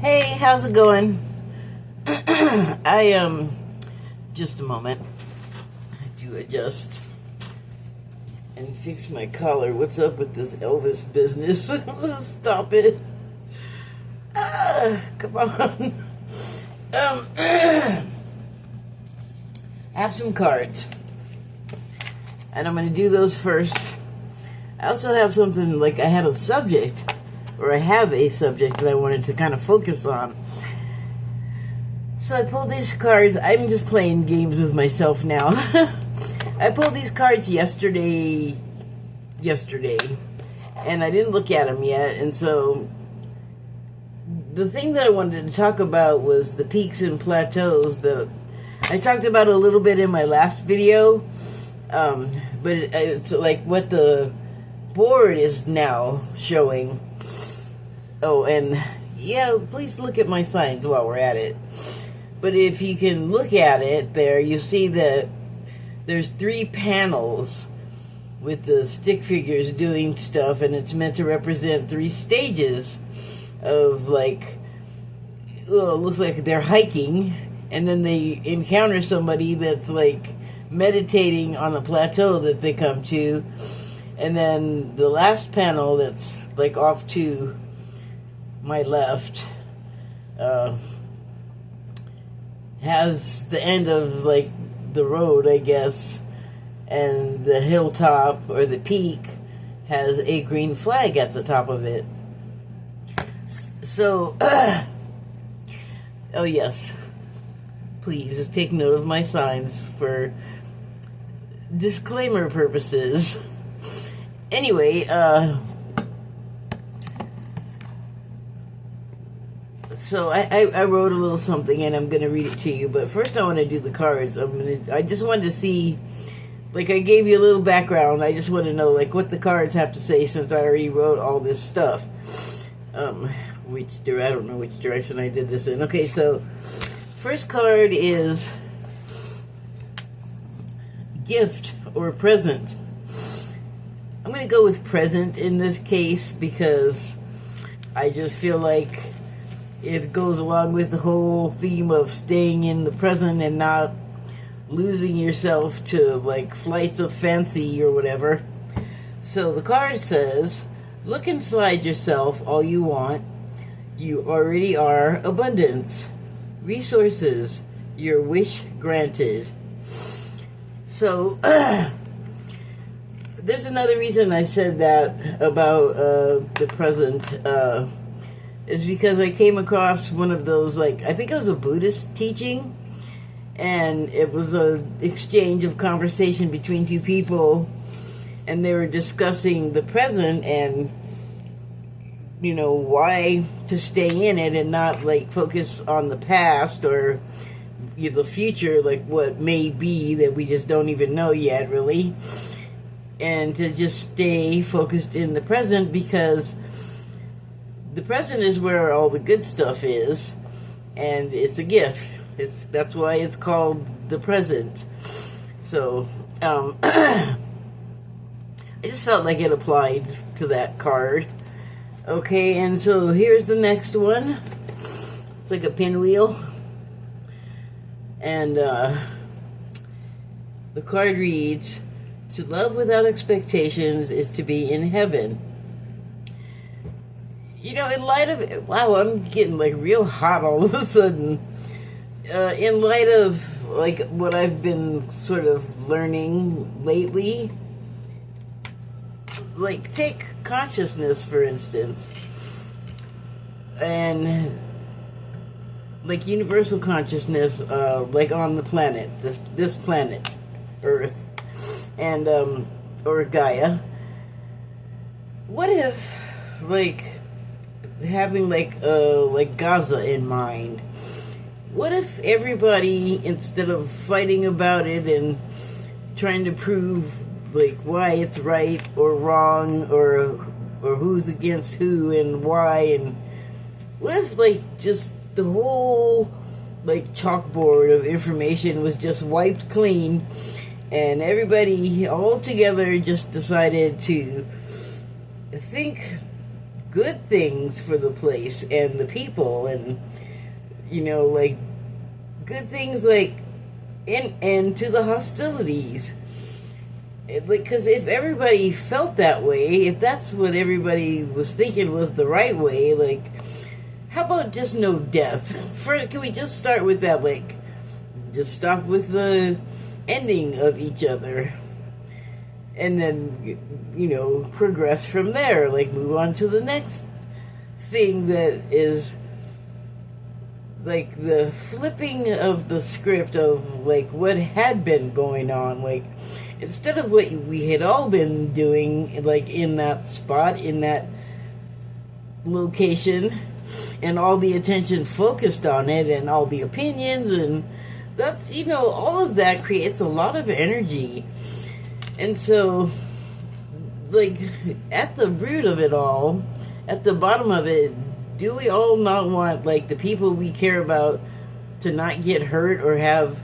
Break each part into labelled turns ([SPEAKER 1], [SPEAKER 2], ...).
[SPEAKER 1] Hey, how's it going? Just a moment. I do adjust and fix my collar. What's up with this Elvis business? Stop it. Come on. I have some cards, and I'm going to do those first. I also have something, like I had a subject, or I have a subject that I wanted to kind of focus on. So I pulled these cards. I'm just playing games with myself now. I pulled these cards yesterday, and I didn't look at them yet, and so the thing that I wanted to talk about was the peaks and plateaus that I talked about a little bit in my last video, but it's like what the board is now showing. Oh, and yeah, please look at my signs while we're at it. But if you can look at it there, you see that there's 3 panels with the stick figures doing stuff, and it's meant to represent 3 stages of, like, well, it looks like they're hiking, and then they encounter somebody that's like meditating on a plateau that they come to, and then the last panel that's like off to my left has the end of like the road, I guess, and the hilltop or the peak has a green flag at the top of it. So oh yes, please just take note of my signs for disclaimer purposes. Anyway, so I wrote a little something, and I'm going to read it to you, but first I want to do the cards. I just wanted to see, like, I gave you a little background. I just want to know, like, what the cards have to say, since I already wrote all this stuff. I don't know which direction I did this in. Okay, so first card is gift or present. I'm going to go with present in this case because I just feel like it goes along with the whole theme of staying in the present and not losing yourself to like flights of fancy or whatever. So the card says, look inside yourself all you want. You already are abundance. Resources, your wish granted. So, there's another reason I said that about the present, is because I came across one of those, like, I think it was a Buddhist teaching, and it was an exchange of conversation between 2 people, and they were discussing the present and, you know, why to stay in it and not, like, focus on the past or the future, like what may be that we just don't even know yet, really. And to just stay focused in the present, because the present is where all the good stuff is, and it's a gift. That's why it's called the present. So, I just felt like it applied to that card. Okay, and so here's the next one. It's like a pinwheel. And the card reads, to love without expectations is to be in heaven. You know, in light of it, wow, I'm getting like real hot all of a sudden. In light of like what I've been sort of learning lately, like take consciousness for instance, and like universal consciousness, like on the planet, this planet, Earth, and or Gaia. What if, like, having like Gaza in mind? What if everybody, instead of fighting about it and trying to prove like why it's right or wrong, or who's against who and why, and what if like just the whole like chalkboard of information was just wiped clean, and everybody all together just decided to think good things for the place and the people, and like good things, like an end to the hostilities. Because if everybody felt that way, if that's what everybody was thinking was the right way, like, how about just no death? Can we just start with that? Like, just stop with the ending of each other, and then progress from there. Like, move on to the next thing that is like the flipping of the script of like what had been going on. Like, instead of what we had all been doing, like in that spot, in that location, and all the attention focused on it, and all the opinions, and that's, all of that creates a lot of energy. And so, like, at the root of it all, at the bottom of it, do we all not want, like, the people we care about to not get hurt or have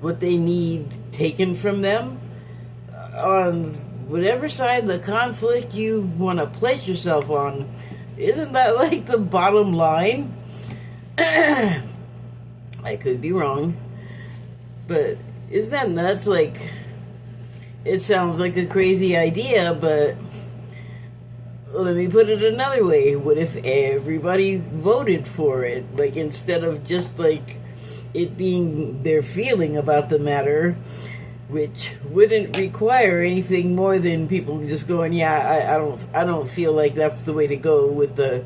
[SPEAKER 1] what they need taken from them? On whatever side of the conflict you want to place yourself on, isn't that like the bottom line? I could be wrong, but isn't that nuts? Like, it sounds like a crazy idea, but let me put it another way. What if everybody voted for it? Like, instead of just like it being their feeling about the matter, which wouldn't require anything more than people just going, yeah, I don't feel like that's the way to go with the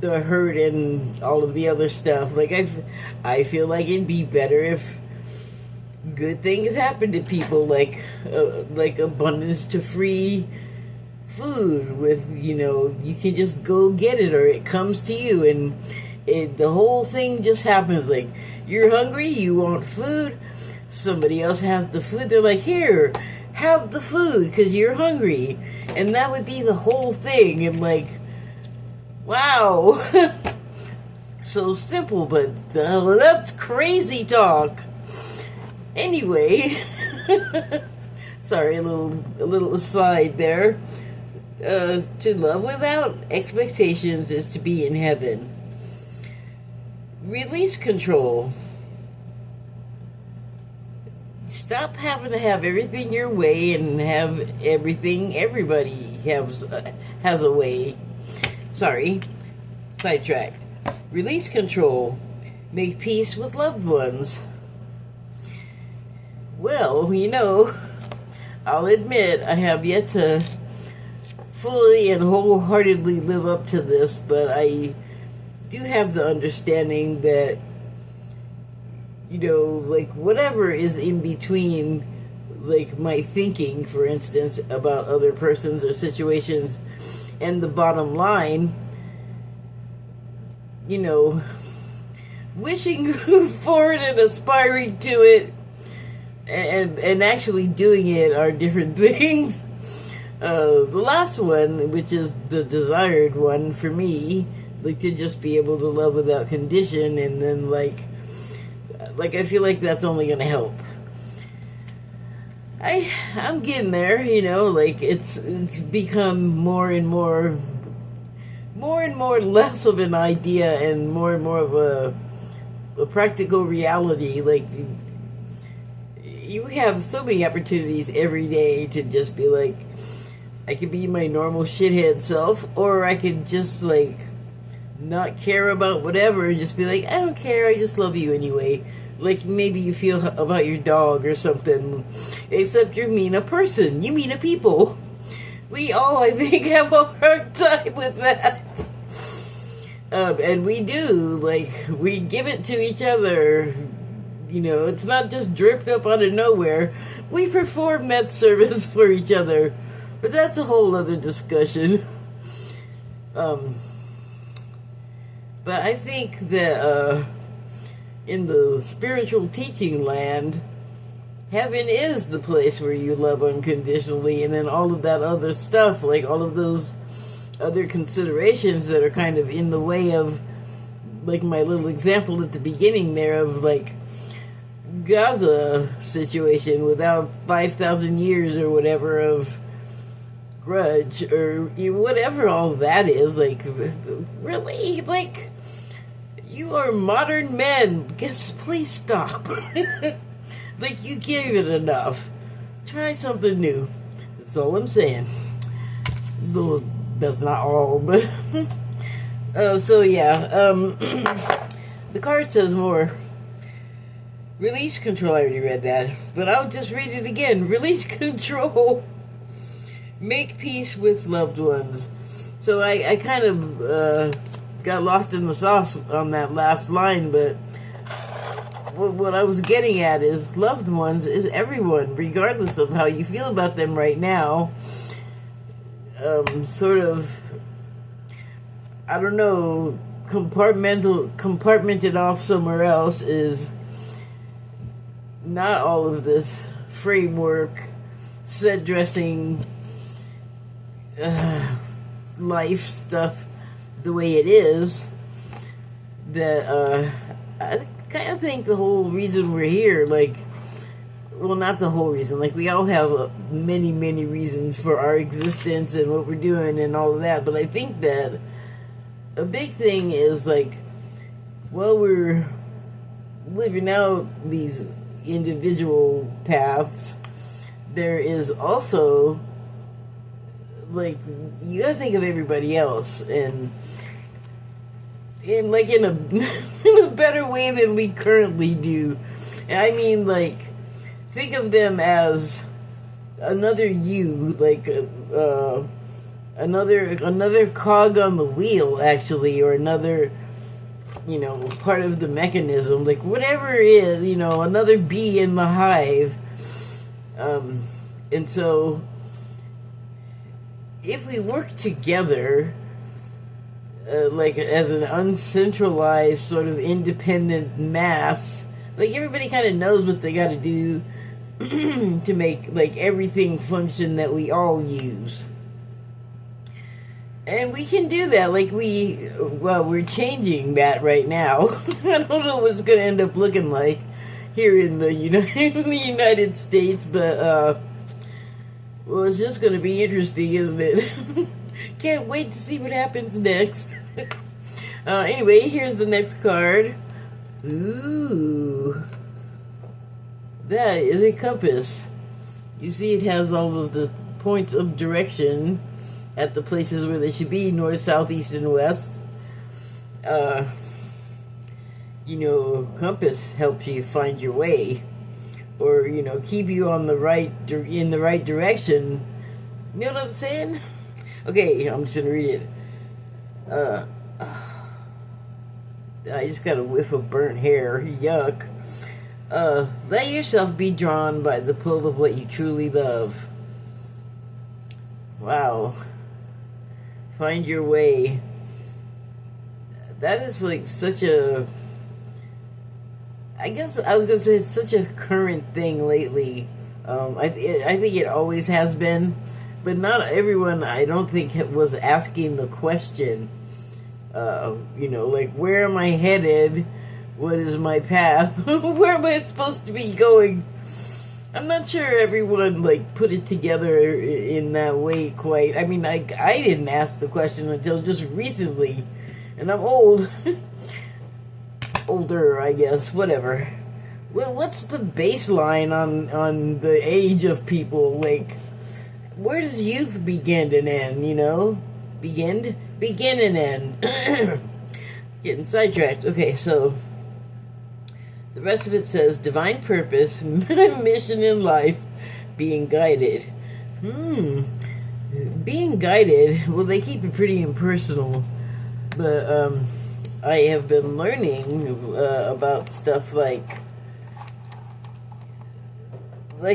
[SPEAKER 1] hurt and all of the other stuff. Like, I feel like it'd be better if good things happen to people, like abundance to free food with, you can just go get it, or it comes to you, and the whole thing just happens. Like, you're hungry, you want food, somebody else has the food, they're like, here, have the food because you're hungry. And that would be the whole thing. And like, wow. So simple, but that's crazy talk. Anyway, sorry, a little aside there. To love without expectations is to be in heaven. Release control. Stop having to have everything your way and have everything everybody has a way. Sorry, sidetracked. Release control. Make peace with loved ones. Well, I'll admit I have yet to fully and wholeheartedly live up to this, but I do have the understanding that like whatever is in between, like my thinking, for instance, about other persons or situations, and the bottom line, wishing for it and aspiring to it and actually doing it are different things. The last one, which is the desired one for me, like to just be able to love without condition, and then like I feel like that's only going to help. I'm getting there, like it's become more and more less of an idea and more of a practical reality. Like, you have so many opportunities every day to just be like, I could be my normal shithead self, or I could just like not care about whatever and just be like, I don't care, I just love you anyway. Like maybe you feel about your dog or something, except you mean a person, you mean a people. We all, I think, have a hard time with that. And we do, like, we give it to each other. It's not just dripped up out of nowhere. We perform that service for each other. But that's a whole other discussion. But I think that in the spiritual teaching land, heaven is the place where you love unconditionally, and then all of that other stuff, like all of those other considerations that are kind of in the way of, like my little example at the beginning there of like Gaza situation, without 5,000 years or whatever of grudge or whatever all that is. Like, really? Like, you are modern men. Please stop. Like, you gave it enough. Try something new. That's all I'm saying. Though that's not all, but so yeah. The card says more. Release control. I already read that, but I'll just read it again. Release control. Make peace with loved ones. So I kind of got lost in the sauce on that last line, but what I was getting at is loved ones is everyone, regardless of how you feel about them right now. Sort of, I don't know, compartmented off somewhere else is not all of this framework, set dressing, life stuff the way it is. That I kind of think the whole reason we're here, like, well, not the whole reason, like, we all have many, many reasons for our existence and what we're doing and all of that, but I think that a big thing is, like, while we're living out these individual paths, there is also, like, you gotta think of everybody else, and in like in a in a better way than we currently do. And I mean, like, think of them as another you, like another cog on the wheel, actually, or another, you know, part of the mechanism, like whatever it is, you know, another bee in the hive. And so if we work together, like as an uncentralized sort of independent mass, like everybody kind of knows what they got to do to make like everything function that we all use. And we can do that. Like we're changing that right now. I don't know what it's going to end up looking like here in the United States, but well, it's just going to be interesting, isn't it? Can't wait to see what happens next. Anyway, here's the next card. Ooh. That is a compass. You see it has all of the points of direction at the places where they should be, north, south, east, and west. You know, compass helps you find your way, or, you know, keep you on the in the right direction. You know what I'm saying? Okay, I'm just gonna read it. I just got a whiff of burnt hair. Yuck. Let yourself be drawn by the pull of what you truly love. Wow. Find your way. That is like such a... I guess I was going to say it's such a current thing lately. I think it always has been. But not everyone, I don't think, was asking the question. You know, like, where am I headed? What is my path? Where am I supposed to be going? I'm not sure everyone, like, put it together in that way quite. I mean, I didn't ask the question until just recently. And I'm old. Older, I guess. Whatever. Well, what's the baseline on the age of people? Like, where does youth begin and end, you know? Begin and end. Getting sidetracked. Okay, so the rest of it says divine purpose, mission in life, being guided. Being guided, well, they keep it pretty impersonal, but I have been learning about stuff like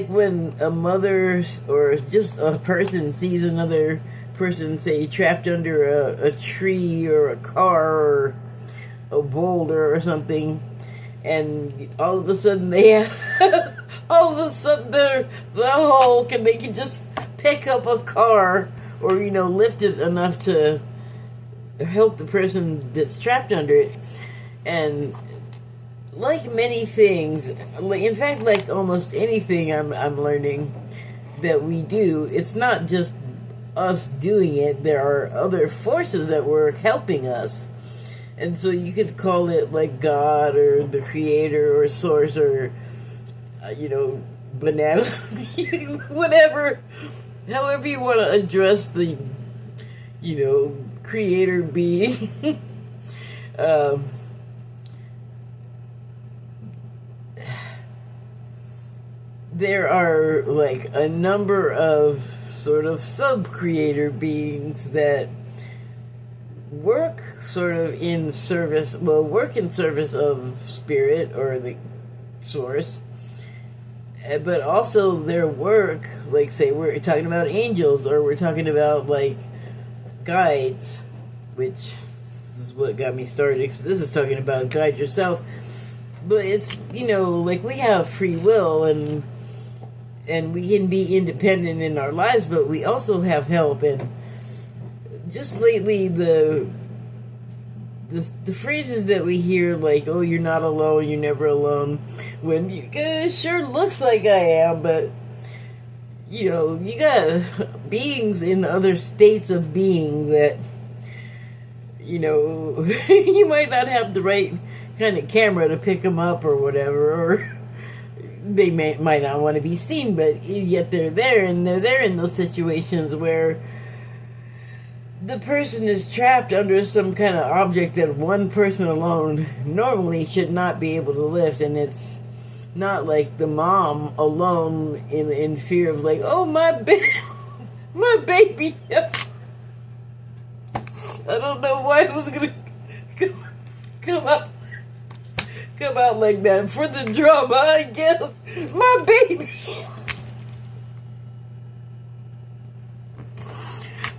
[SPEAKER 1] when a mother or just a person sees another person, say, trapped under a tree or a car or a boulder or something, and all of a sudden they're the Hulk, and they can just pick up a car or, you know, lift it enough to help the person that's trapped under it. And like many things, in fact, like almost anything I'm learning that we do, it's not just us doing it. There are other forces at work helping us. And so you could call it like God or the creator or source or, banana, whatever, however you want to address the, creator being. There are like a number of sort of sub-creator beings that work in service of spirit or the source, but also their work, like say we're talking about angels or we're talking about like guides, which this is what got me started, because this is talking about guide yourself. But it's, like we have free will and we can be independent in our lives, but we also have help. And just lately, the phrases that we hear, like, oh, you're not alone, you're never alone, when it sure looks like I am, but, you got beings in other states of being that, you might not have the right kind of camera to pick them up or whatever, or they might not want to be seen, but yet they're there, and they're there in those situations where the person is trapped under some kind of object that one person alone normally should not be able to lift. And it's not like the mom alone in fear of like, oh, my baby. I don't know why it was gonna come out like that for the drama, I guess. My baby.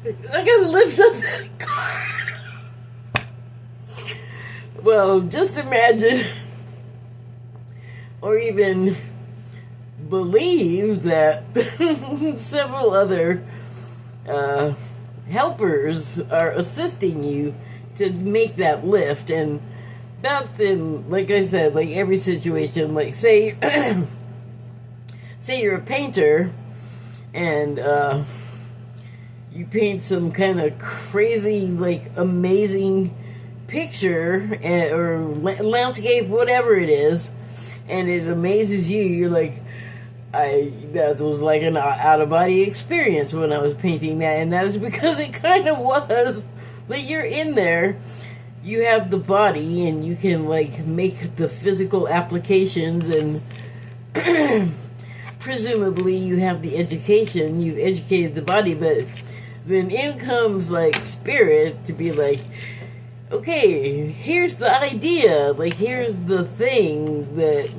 [SPEAKER 1] I gotta lift up that car. Well, just imagine, or even believe that several other helpers are assisting you to make that lift. And that's in, like I said, like every situation. Like say you're a painter and you paint some kind of crazy, like amazing picture or landscape, whatever it is, and it amazes you. You're like, that was like an out-of-body experience when I was painting that, and that is because it kind of was. Like, you're in there, you have the body, and you can like make the physical applications, and presumably you have the education, you've educated the body, but then in comes like spirit to be like, okay, here's the idea, like here's the thing that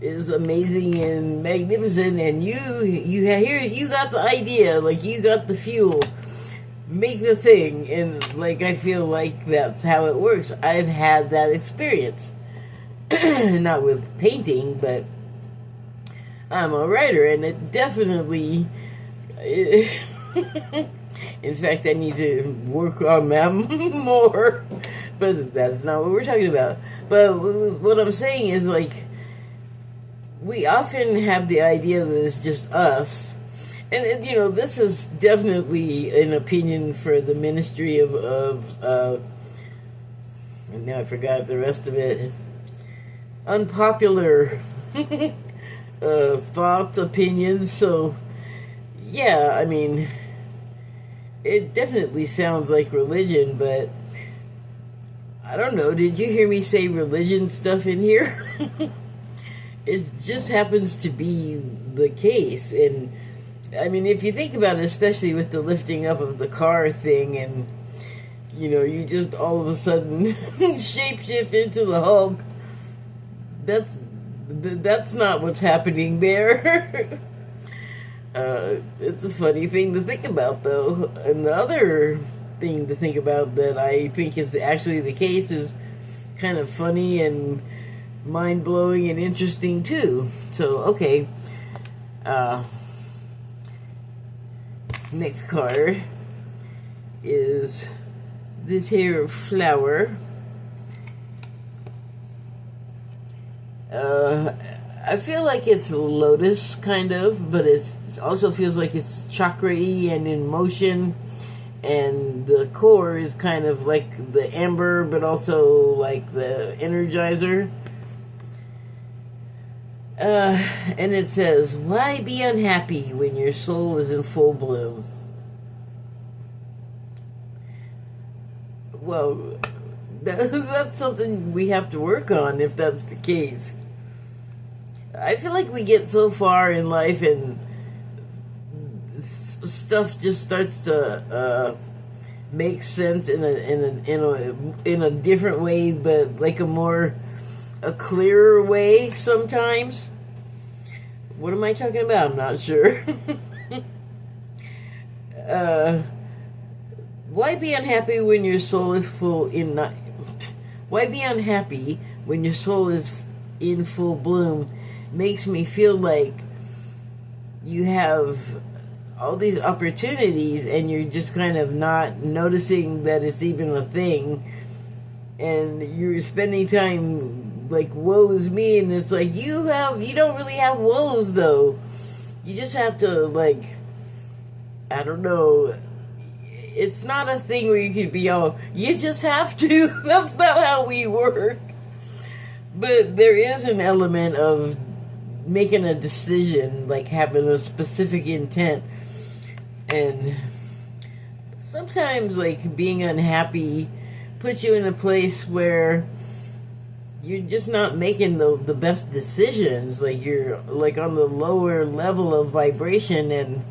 [SPEAKER 1] is amazing and magnificent, and you got the idea, like you got the fuel, make the thing. And like I feel like that's how it works. I've had that experience. Not with painting, but I'm a writer, and it definitely in fact I need to work on that more, but that's not what we're talking about. But what I'm saying is, like, we often have the idea that it's just us. And this is definitely an opinion for the ministry of and now I forgot the rest of it. Unpopular thoughts, opinions. So, yeah, I mean, it definitely sounds like religion, but I don't know. Did you hear me say religion stuff in here? It just happens to be the case. And I mean, if you think about it, especially with the lifting up of the car thing, and you just all of a sudden shapeshift into the Hulk. That's not what's happening there. It's a funny thing to think about, though. And the other thing to think about that I think is actually the case is kind of funny and mind-blowing and interesting too. So, okay. Next card is this here flower. I feel like it's lotus, kind of, but it also feels like it's chakra-y and in motion. And the core is kind of like the amber, but also like the energizer. And it says, why be unhappy when your soul is in full bloom? Well, that's something we have to work on if that's the case. I feel like we get so far in life and stuff just starts to make sense in a different way, but like a clearer way sometimes. What am I talking about? I'm not sure. Why be unhappy when your soul is Why be unhappy when your soul is in full bloom? Makes me feel like you have all these opportunities and you're just kind of not noticing that it's even a thing, and you're spending time like, woe is me, and it's like you don't really have woes though. You just have to, like, I don't know, it's not a thing where you could be all, you just have to. That's not how we work. But there is an element of making a decision, like having a specific intent. And sometimes, like, being unhappy puts you in a place where you're just not making the best decisions. Like, you're like on the lower level of vibration, and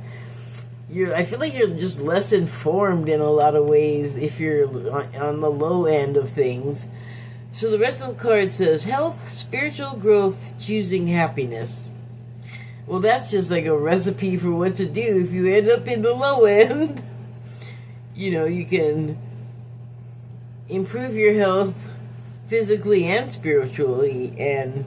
[SPEAKER 1] I feel like you're just less informed in a lot of ways if you're on the low end of things. So the rest of the card says, health, spiritual growth, choosing happiness. Well, that's just like a recipe for what to do if you end up in the low end. You know, you can improve your health physically and spiritually, and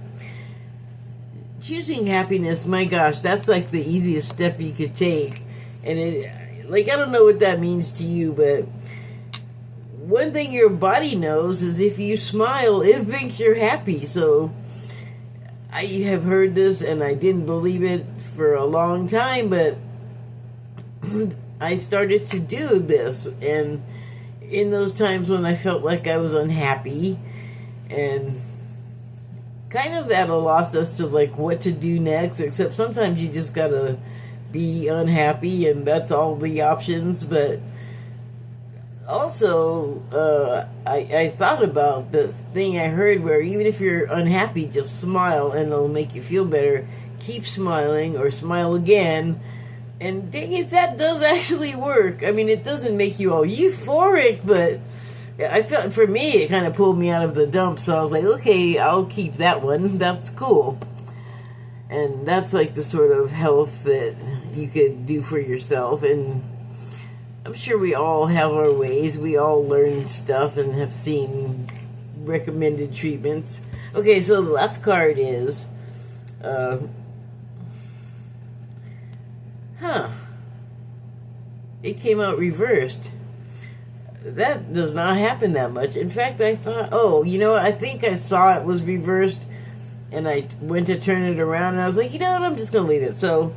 [SPEAKER 1] choosing happiness, my gosh, that's like the easiest step you could take. And it, like, I don't know what that means to you, but one thing your body knows is if you smile, it thinks you're happy. So I have heard this and I didn't believe it for a long time, but I started to do this. And in those times when I felt like I was unhappy and kind of at a loss as to like what to do next, except sometimes you just gotta be unhappy and that's all the options. But also, I thought about the thing I heard where even if you're unhappy, just smile and it'll make you feel better. Keep smiling or smile again. And dang it, that does actually work. I mean, it doesn't make you all euphoric, but I felt, for me, it kind of pulled me out of the dump. So I was like, okay, I'll keep that one. That's cool. And that's like the sort of health that you could do for yourself. And I'm sure we all have our ways. We all learn stuff and have seen recommended treatments. Okay, so the last card is, it came out reversed. That does not happen that much. In fact, I thought, oh, you know what? I think I saw it was reversed, and I went to turn it around, and I was like, you know what? I'm just going to leave it. So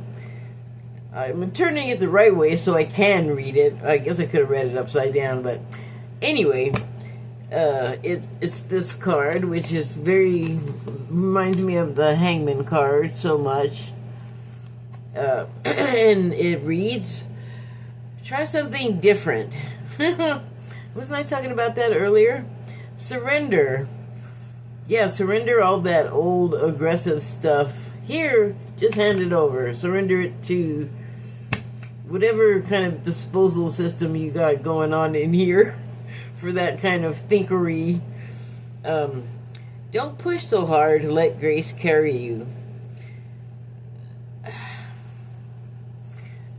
[SPEAKER 1] I'm turning it the right way so I can read it. I guess I could have read it upside down, but anyway, it's this card, which is reminds me of the Hangman card so much. And it reads, try something different. Wasn't I talking about that earlier? Surrender. Yeah, surrender all that old aggressive stuff. Here, just hand it over. Surrender it to whatever kind of disposal system you got going on in here for that kind of thinkery. Don't push so hard. Let grace carry you.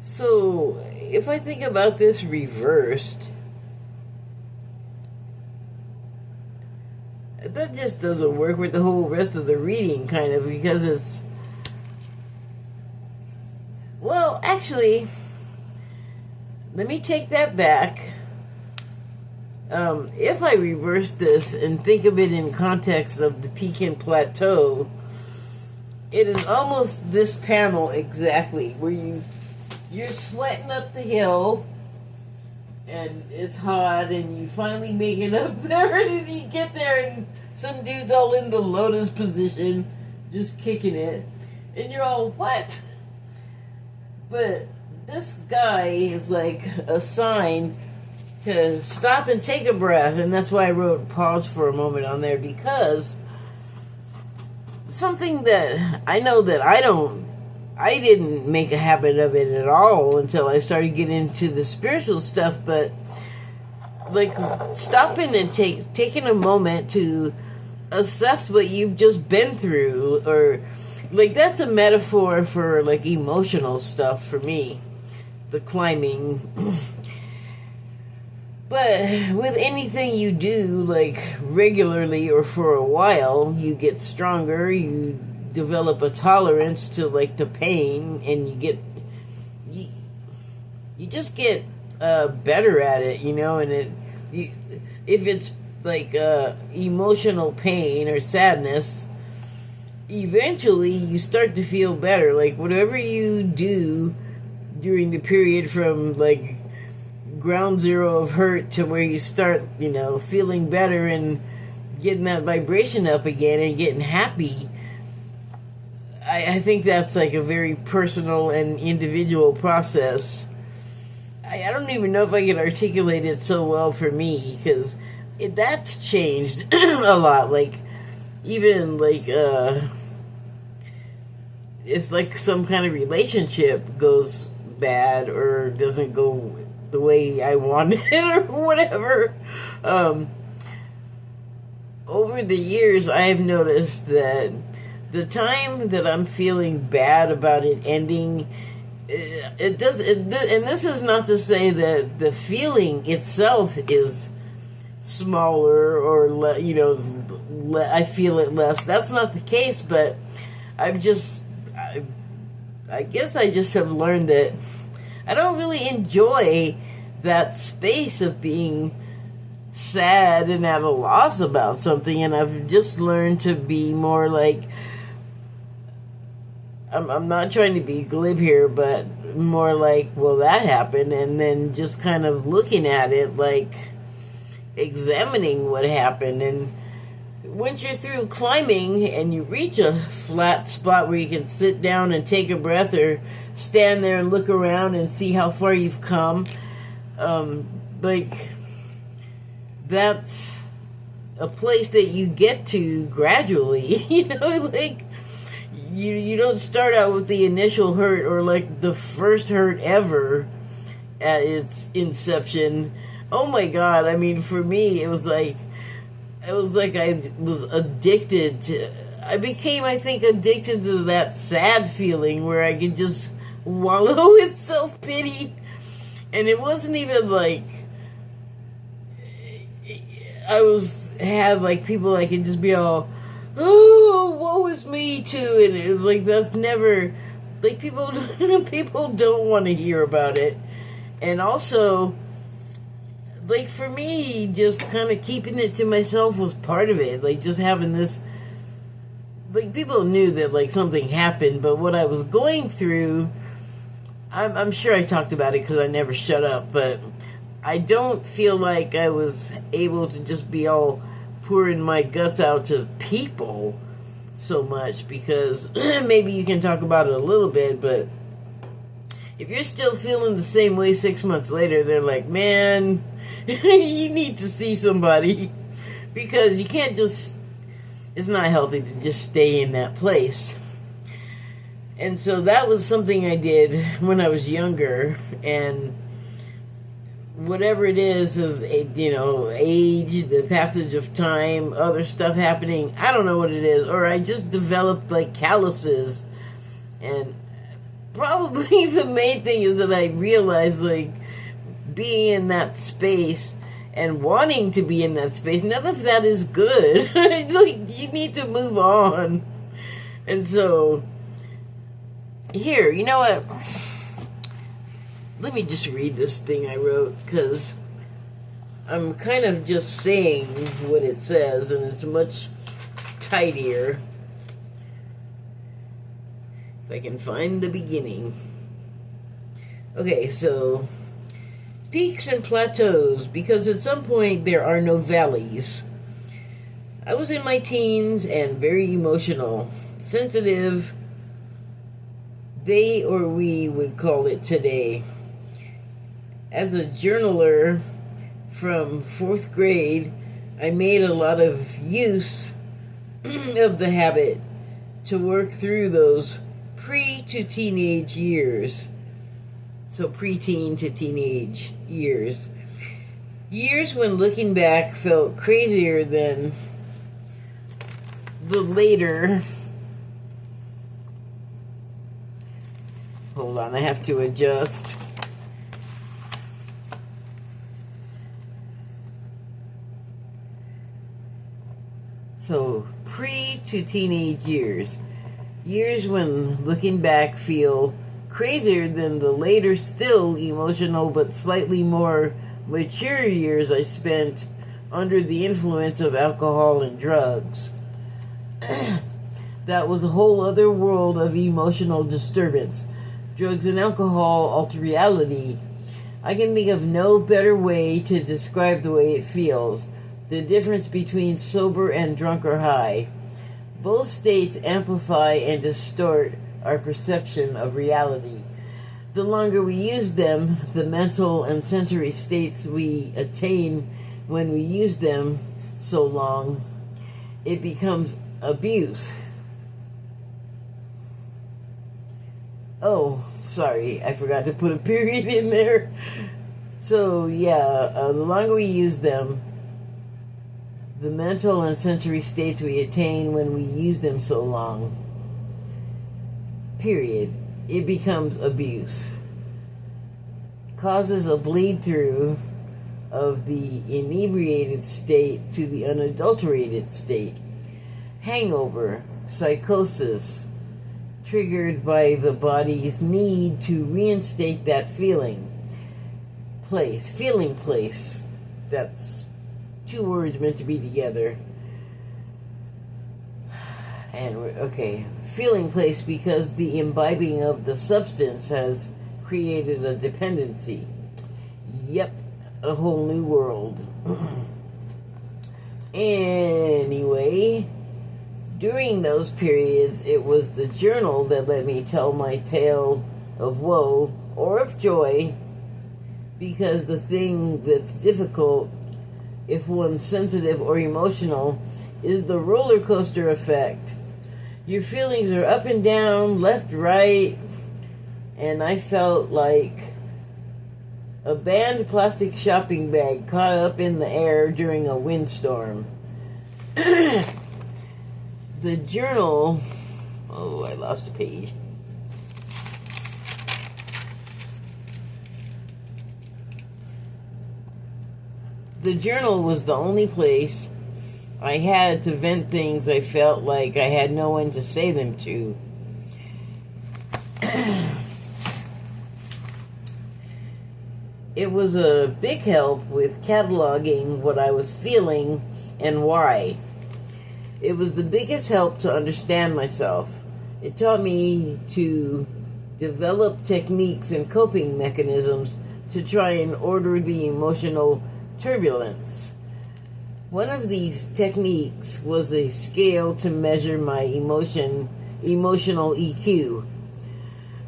[SPEAKER 1] So, if I think about this reversed, that just doesn't work with the whole rest of the reading, kind of, because it's, well, actually, let me take that back. If I reverse this and think of it in context of the Peak and Plateau, it is almost this panel exactly where you're sweating up the hill and it's hot and you finally make it up there and you get there and some dude's all in the lotus position just kicking it and you're all, what? But this guy is like a sign to stop and take a breath, and that's why I wrote pause for a moment on there, because something that I know that I didn't make a habit of it at all until I started getting into the spiritual stuff, but like stopping and taking a moment to assess what you've just been through, or like that's a metaphor for like emotional stuff for me, the climbing. But with anything you do, like regularly or for a while, you get stronger, you develop a tolerance to like the pain, and you just get better at it, you know, and if it's like emotional pain or sadness, eventually you start to feel better. Like whatever you do during the period from like ground zero of hurt to where you start, you know, feeling better and getting that vibration up again and getting happy, I think that's like a very personal and individual process. I don't even know if I can articulate it so well for me, because that's changed a lot. Like even like if like some kind of relationship goes bad or doesn't go the way I wanted it or whatever, over the years I've noticed that the time that I'm feeling bad about it ending, and this is not to say that the feeling itself is smaller or you know, I feel it less. That's not the case, but I guess I just have learned that I don't really enjoy that space of being sad and at a loss about something, and I've just learned to be more like, I'm not trying to be glib here, but more like, well, that happened, and then just kind of looking at it, like examining what happened. And once you're through climbing and you reach a flat spot where you can sit down and take a breath, or stand there and look around and see how far you've come, like that's a place that you get to gradually, you know, like you don't start out with the initial hurt or like the first hurt ever at its inception. Oh my God, I mean, for me it was like I was addicted to, I think addicted to that sad feeling where I could just wallow in self-pity. And it wasn't even like had like people I could just be all, oh, woe is me too, and it was like, that's never, like, people don't want to hear about it. And also, like, for me, just kind of keeping it to myself was part of it. Like, just having this, like, people knew that like something happened, but what I was going through, I'm sure I talked about it because I never shut up, but I don't feel like I was able to just be all pouring my guts out to people so much, because maybe you can talk about it a little bit, but if you're still feeling the same way 6 months later, they're like, man, you need to see somebody, because you can't just, it's not healthy to just stay in that place. And so that was something I did when I was younger, and whatever it is, you know, age, the passage of time, other stuff happening, I don't know what it is, or I just developed like calluses. And probably the main thing is that I realized, like, being in that space and wanting to be in that space, none of that is good. Like, you need to move on. And so here, you know what? Let me just read this thing I wrote, because I'm kind of just saying what it says, and it's much tidier. If I can find the beginning. Okay, so peaks and plateaus, because at some point there are no valleys. I was in my teens and very emotional, sensitive, they or we would call it today. As a journaler from 4th grade, I made a lot of use of the habit to work through those pre to teenage years. So preteen to teenage years. Years when looking back felt crazier than the later. Hold on, I have to adjust. So, pre to teenage years. Years when looking back feel crazier than the later, still emotional but slightly more mature years I spent under the influence of alcohol and drugs. That was a whole other world of emotional disturbance. Drugs and alcohol alter reality. I can think of no better way to describe the way it feels. The difference between sober and drunk or high. Both states amplify and distort our perception of reality. The longer we use them, the mental and sensory states we attain when we use them so long, it becomes abuse. Oh, sorry, I forgot to put a period in there. So, yeah, the longer we use them, the mental and sensory states we attain when we use them so long, period, it becomes abuse. Causes a bleed through of the inebriated state to the unadulterated state. Hangover, psychosis, triggered by the body's need to reinstate that feeling. Feeling place. That's 2 words meant to be together. And, okay, feeling place because the imbibing of the substance has created a dependency. Yep, a whole new world. Anyway, during those periods, it was the journal that let me tell my tale of woe or of joy, because the thing that's difficult, if one's sensitive or emotional, is the roller coaster effect. Your feelings are up and down, left, right, and I felt like a banned plastic shopping bag caught up in the air during a windstorm. The journal... Oh, I lost a page. The journal was the only place I had to vent things I felt like I had no one to say them to. It was a big help with cataloging what I was feeling and why. It was the biggest help to understand myself. It taught me to develop techniques and coping mechanisms to try and order the emotional turbulence. One of these techniques was a scale to measure my emotional EQ.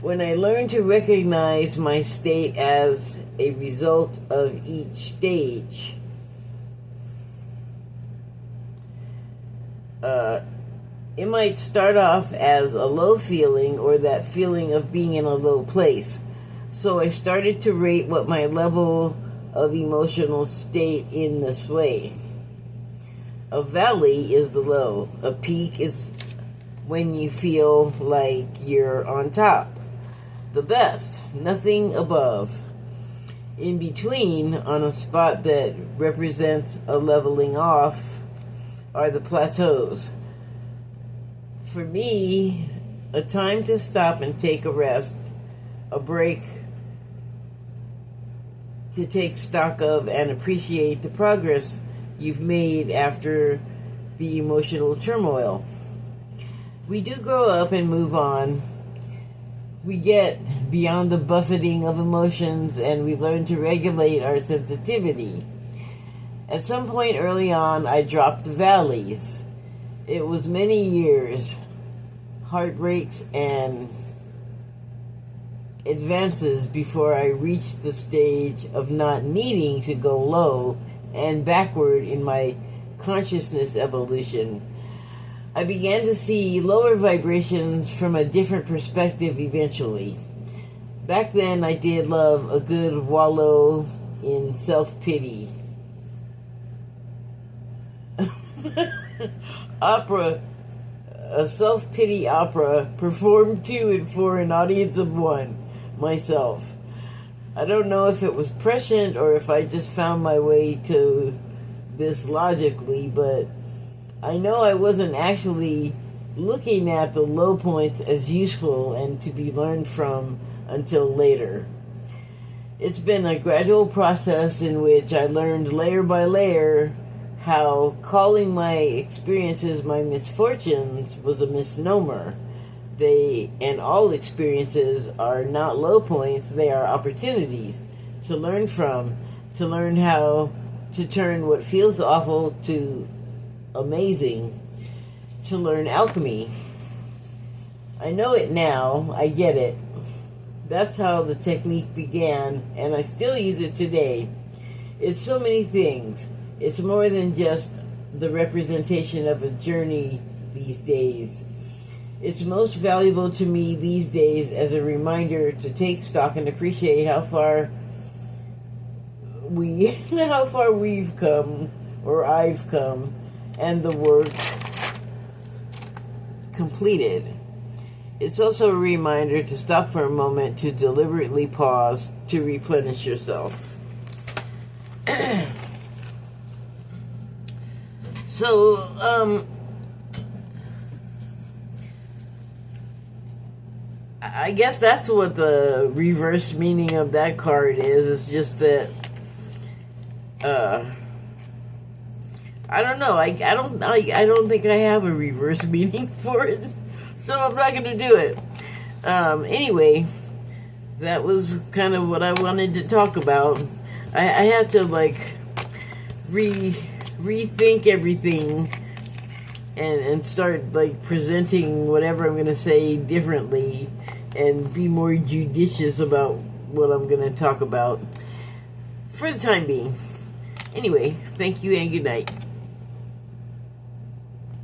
[SPEAKER 1] When I learned to recognize my state as a result of each stage, it might start off as a low feeling or that feeling of being in a low place. So I started to rate what my level of emotional state in this way. A valley is the low. A peak is when you feel like you're on top. The best, nothing above. In between, on a spot that represents a leveling off, are the plateaus. For me, a time to stop and take a rest, a break, to take stock of and appreciate the progress you've made after the emotional turmoil. We do grow up and move on, we get beyond the buffeting of emotions and we learn to regulate our sensitivity. At some point early on, I dropped the valleys. It was many years, heartbreaks, and advances before I reached the stage of not needing to go low and backward in my consciousness evolution. I began to see lower vibrations from a different perspective eventually. Back then, I did love a good wallow in self-pity. Opera, a self-pity opera performed to and for an audience of one, myself. I don't know if it was prescient or if I just found my way to this logically, but I know I wasn't actually looking at the low points as useful and to be learned from until later. It's been a gradual process in which I learned layer by layer how calling my experiences my misfortunes was a misnomer. They and all experiences are not low points, they are opportunities to learn from, to learn how to turn what feels awful to amazing, to learn alchemy. I know it now, I get it. That's how the technique began, and I still use it today. It's so many things. It's more than just the representation of a journey these days. It's most valuable to me these days as a reminder to take stock and appreciate how far we've come, or I've come, and the work completed. It's also a reminder to stop for a moment, to deliberately pause, to replenish yourself. So, I guess that's what the reverse meaning of that card is. It's just that, I don't know. I don't think I have a reverse meaning for it, so I'm not going to do it. Anyway, that was kind of what I wanted to talk about. I had to rethink everything and start presenting whatever I'm going to say differently and be more judicious about what I'm going to talk about for the time being. Anyway, thank you and good night.